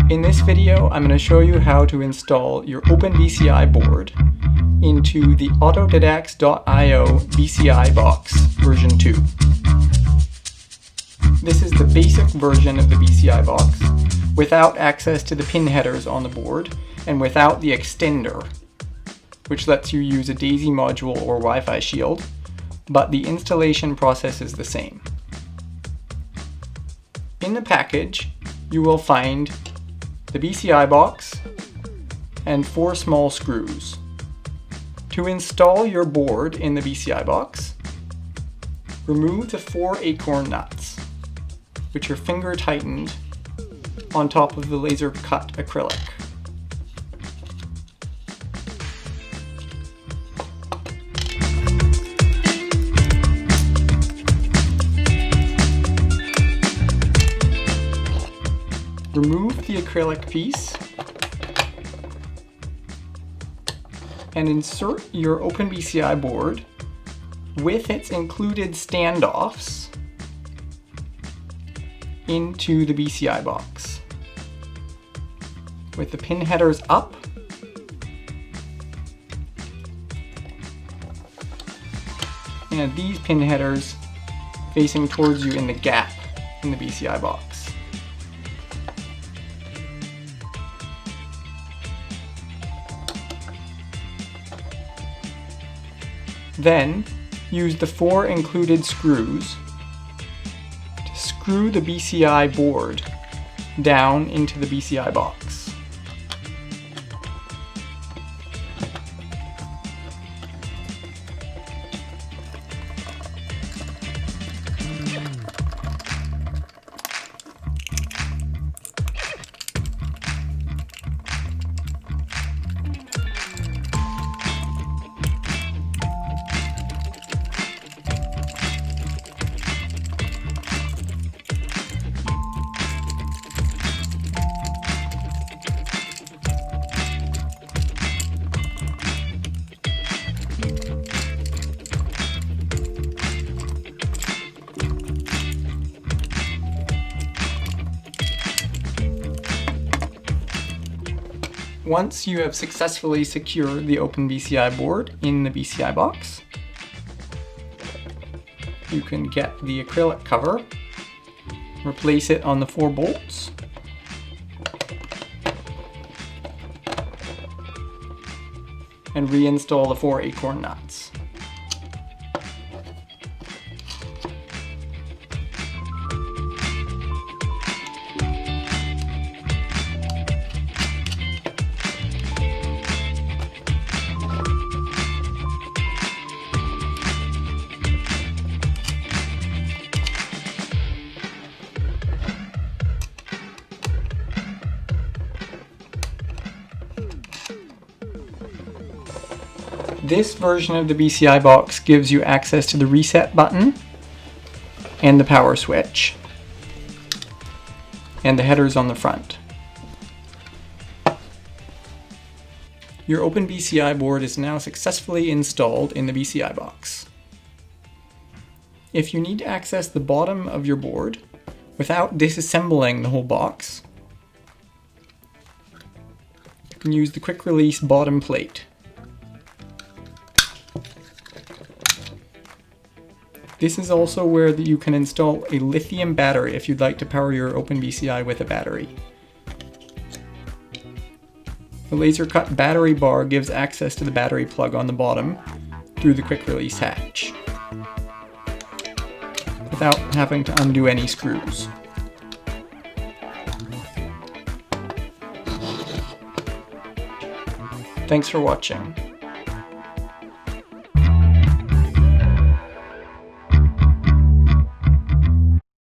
In this video, I'm going to show you how to install your OpenBCI board into the autodidacts.io BCIBox version 2. This is the basic version of the BCIBox without access to the pin headers on the board and without the extender, which lets you use a DAISY module or Wi-Fi shield, but the installation process is the same. In the package, you will find the BCIBox and 4 small screws. To install your board in the BCIBox, remove the 4 acorn nuts, which are finger tightened on top of the laser cut acrylic. Remove the acrylic piece and insert your OpenBCI board with its included standoffs into the BCIBox. With the pin headers up, and these pin headers facing towards you in the gap in the BCIBox. Then, use the 4 included screws to screw the BCI board down into the BCIBox. Once you have successfully secured the OpenBCI board in the BCIBox, you can get the acrylic cover, replace it on the 4 bolts, and reinstall the 4 acorn nuts. This version of the BCIBox gives you access to the reset button and the power switch and the headers on the front. Your OpenBCI board is now successfully installed in the BCIBox. If you need to access the bottom of your board without disassembling the whole box, you can use the quick release bottom plate. This is also where you can install a lithium battery if you'd like to power your OpenBCI with a battery. The laser cut battery bar gives access to the battery plug on the bottom through the quick release hatch, without having to undo any screws. Thanks for watching.